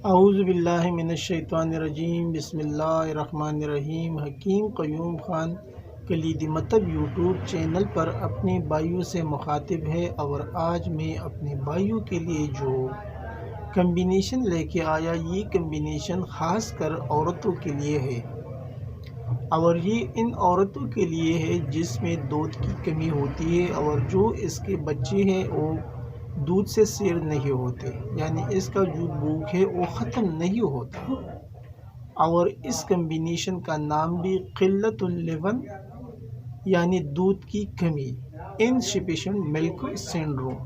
اعوذ باللہ من الشیطان الرجیم، بسم اللہ الرحمن الرحیم۔ حکیم قیوم خان کلیدی مطلب یوٹیوب چینل پر اپنے بھائیوں سے مخاطب ہے، اور آج میں اپنے بھائیوں کے لیے جو کمبینیشن لے کے آیا، یہ کمبینیشن خاص کر عورتوں کے لیے ہے، اور یہ ان عورتوں کے لیے ہے جس میں دودھ کی کمی ہوتی ہے، اور جو اس کے بچے ہیں وہ دودھ سے سیر نہیں ہوتے، یعنی اس کا جو بھوک ہے وہ ختم نہیں ہوتا۔ اور اس کمبینیشن کا نام بھی قلت اللبن یعنی دودھ کی کمی، انسفیشینٹ ملک سنڈروم،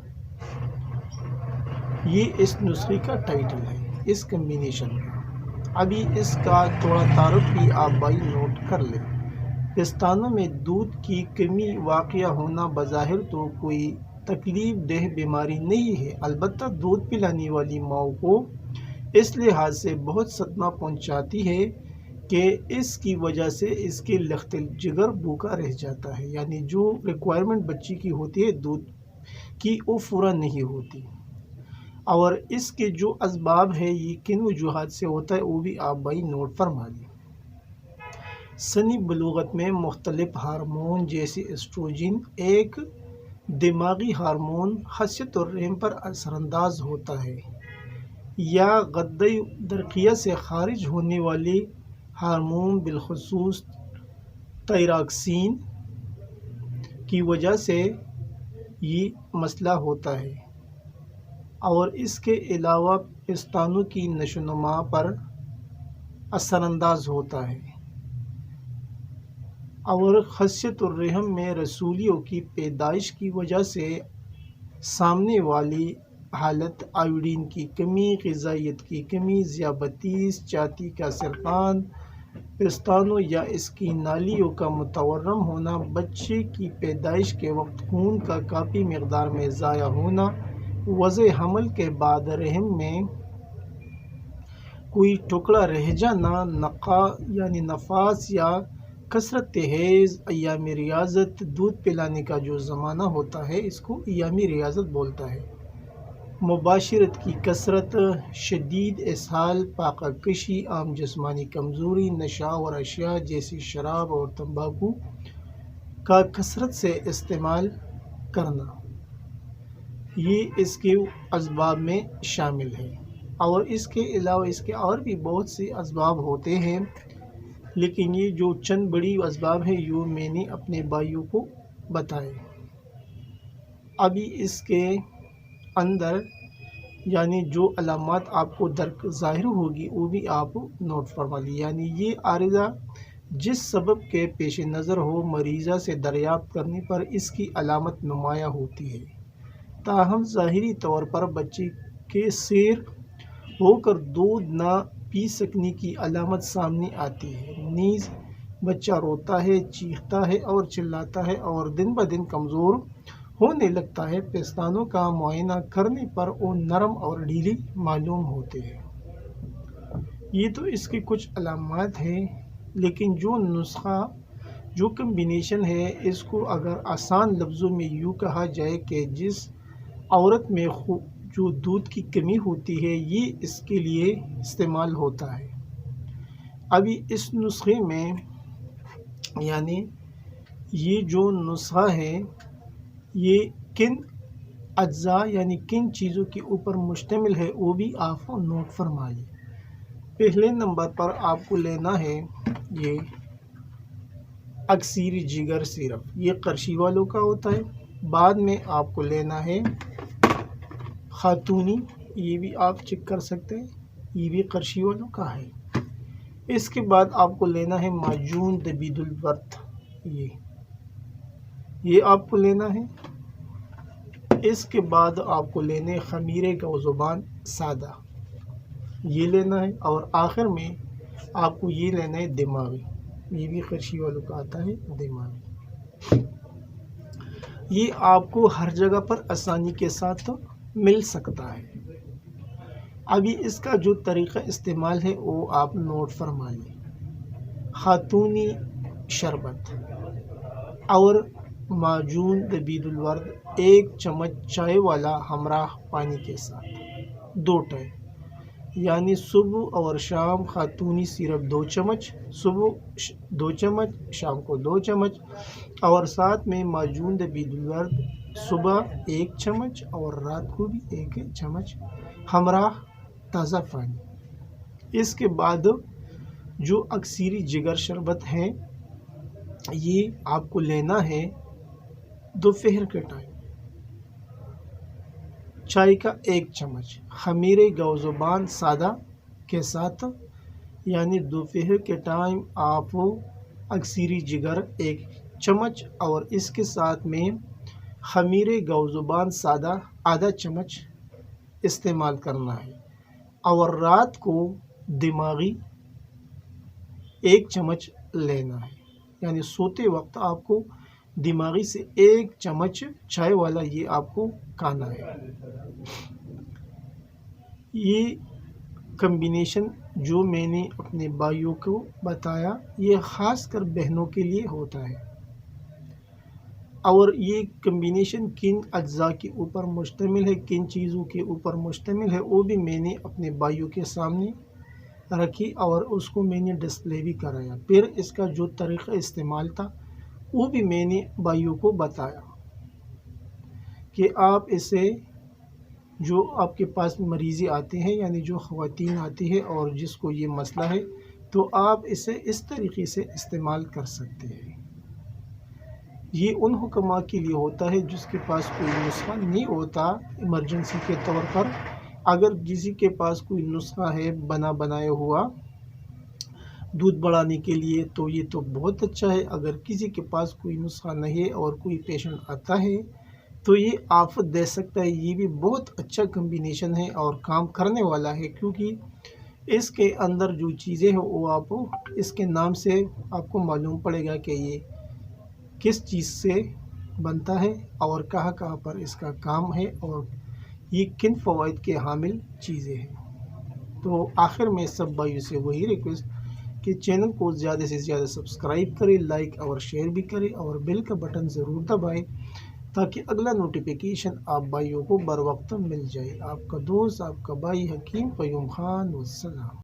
یہ اس نسخے کا ٹائٹل ہے اس کمبینیشن کا۔ ابھی اس کا تھوڑا تعارف بھی آپ بھائی نوٹ کر لیں۔ پستانوں میں دودھ کی کمی واقع ہونا بظاہر تو کوئی تکلیف دہ بیماری نہیں ہے، البتہ دودھ پلانے والی ماؤں کو اس لحاظ سے بہت صدمہ پہنچاتی ہے کہ اس کی وجہ سے اس کے لخت جگر بھوکا رہ جاتا ہے، یعنی جو ریکوائرمنٹ بچی کی ہوتی ہے دودھ کی وہ پورا نہیں ہوتی۔ اور اس کے جو اسباب ہے یہ کن وجوہات سے ہوتا ہے وہ بھی آپ بھائی نوٹ فرما لیں۔ سنی بلوغت میں مختلف ہارمون جیسے ایسٹروجن ایک دماغی ہارمون خصیت الرحم پر اثر انداز ہوتا ہے، یا غدہ درقیہ سے خارج ہونے والے ہارمون بالخصوص تائراکسین کی وجہ سے یہ مسئلہ ہوتا ہے، اور اس کے علاوہ پستانوں کی نشو و نما پر اثر انداز ہوتا ہے، اور خصیت الرحم میں رسولیوں کی پیدائش کی وجہ سے سامنے والی حالت آیوڈین کی کمی، غذائیت کی کمی، ذیابیطس، چھاتی کا سرطان، پستانوں یا اس کی نالیوں کا متورم ہونا، بچے کی پیدائش کے وقت خون کا کافی مقدار میں ضائع ہونا، وضع حمل کے بعد رحم میں کوئی ٹکڑا رہ جانا، نقاہ یعنی نفاس یا کثرت حیض، ایام ریاضت، دودھ پلانے کا جو زمانہ ہوتا ہے اس کو ایام ریاضت بولتا ہے، مباشرت کی کثرت، شدید اسہال، پاکہ کشی، عام جسمانی کمزوری، نشہ اور اشیاء جیسے شراب اور تمباکو کا کثرت سے استعمال کرنا، یہ اس کے اسباب میں شامل ہے۔ اور اس کے علاوہ اس کے اور بھی بہت سے اسباب ہوتے ہیں، لیکن یہ جو چند بڑی اسباب ہیں یہ میں نے اپنے بھائیوں کو بتائے۔ ابھی اس کے اندر یعنی جو علامات آپ کو ظاہر ہوگی وہ بھی آپ نوٹ فرما لی، یعنی یہ عارضہ جس سبب کے پیش نظر ہو مریضہ سے دریافت کرنے پر اس کی علامت نمایاں ہوتی ہے، تاہم ظاہری طور پر بچے کے سیر ہو کر دودھ نہ پی سکنے کی علامت سامنے آتی ہے، نیز بچہ روتا ہے، چیختا ہے اور چلاتا ہے اور دن بدن کمزور ہونے لگتا ہے۔ پستانوں کا معائنہ کرنے پر وہ نرم اور ڈھیلی معلوم ہوتے ہیں۔ یہ تو اس کی کچھ علامات ہیں، لیکن جو نسخہ جو کمبینیشن ہے اس کو اگر آسان لفظوں میں یوں کہا جائے کہ جس عورت میں جو دودھ کی کمی ہوتی ہے یہ اس کے لیے استعمال ہوتا ہے۔ ابھی اس نسخے میں یعنی یہ جو نسخہ ہے یہ کن اجزاء یعنی کن چیزوں کے اوپر مشتمل ہے وہ بھی آپ نوٹ فرما لیں۔ پہلے نمبر پر آپ کو لینا ہے یہ اکسیر جگر سیرپ، یہ قرشی والوں کا ہوتا ہے۔ بعد میں آپ کو لینا ہے خاتونی، یہ بھی آپ چیک کر سکتے ہیں، یہ بھی قرشی والوں کا ہے۔ اس کے بعد آپ کو لینا ہے معجون دبید الورد، یہ آپ کو لینا ہے۔ اس کے بعد آپ کو لینے خمیر گوزبان سادہ، یہ لینا ہے، اور آخر میں آپ کو یہ لینا ہے دماغی، یہ بھی قرشی والوں کا آتا ہے دماغی۔ یہ آپ کو ہر جگہ پر آسانی کے ساتھ مل سکتا ہے۔ ابھی اس کا جو طریقہ استعمال ہے وہ آپ نوٹ فرما لیں۔ خاتونی شربت اور معجون دبید الورد 1 چمچ چائے والا ہمراہ پانی کے ساتھ 2 ٹائم یعنی صبح اور شام خاتونی سیرپ 2 چمچ، صبح 2 چمچ، شام کو 2 چمچ، اور ساتھ میں معجون بید الورد صبح 1 چمچ اور رات کو بھی 1 چمچ ہمراہ تازہ پانی۔ اس کے بعد جو اکثری جگر شربت ہے یہ آپ کو لینا ہے دوپہر کے ٹائم۔ چائے کا 1 چمچ خمیر گوزبان سادہ کے ساتھ، یعنی دوپہر کے ٹائم آپ اکثری جگر 1 چمچ اور اس کے ساتھ میں خمیر گوزبان سادہ آدھا چمچ استعمال کرنا ہے، اور رات کو دماغی 1 چمچ لینا ہے، یعنی سوتے وقت آپ کو دماغی سے 1 چمچ چائے والا یہ آپ کو کھانا ہے۔ یہ کمبینیشن جو میں نے اپنے بھائیوں کو بتایا یہ خاص کر بہنوں کے لیے ہوتا ہے، اور یہ کمبینیشن کن اجزاء کے اوپر مشتمل ہے، کن چیزوں کے اوپر مشتمل ہے، وہ بھی میں نے اپنے بھائیوں کے سامنے رکھی اور اس کو میں نے ڈسپلے بھی کرایا۔ پھر اس کا جو طریقہ استعمال تھا وہ بھی میں نے بھائیوں کو بتایا کہ آپ اسے جو آپ کے پاس مریضی آتے ہیں، یعنی جو خواتین آتی ہے اور جس کو یہ مسئلہ ہے، تو آپ اسے اس طریقے سے استعمال کر سکتے ہیں۔ یہ ان حکماء کے لیے ہوتا ہے جس کے پاس کوئی نسخہ نہیں ہوتا ایمرجنسی کے طور پر۔ اگر کسی کے پاس کوئی نسخہ ہے بنایا ہوا دودھ بڑھانے کے لیے تو یہ تو بہت اچھا ہے، اگر کسی کے پاس کوئی نسخہ نہیں ہے اور کوئی پیشنٹ آتا ہے تو یہ آفت دے سکتا ہے۔ یہ بھی بہت اچھا کمبینیشن ہے اور کام کرنے والا ہے، کیونکہ اس کے اندر جو چیزیں ہیں وہ آپ اس کے نام سے آپ کو معلوم پڑے گا کہ یہ کس چیز سے بنتا ہے اور کہاں کہاں پر اس کا کام ہے اور یہ کن فوائد کے حامل چیزیں ہیں۔ تو آخر میں سب بھائیوں سے وہی ریکویسٹ کہ چینل کو زیادہ سے زیادہ سبسکرائب کریں، لائک اور شیئر بھی کریں، اور بیل کا بٹن ضرور دبائیں تاکہ اگلا نوٹیفیکیشن آپ بھائیوں کو بر وقت مل جائے۔ آپ کا دوست، آپ کا بھائی حکیم قیوم خان، والسلام۔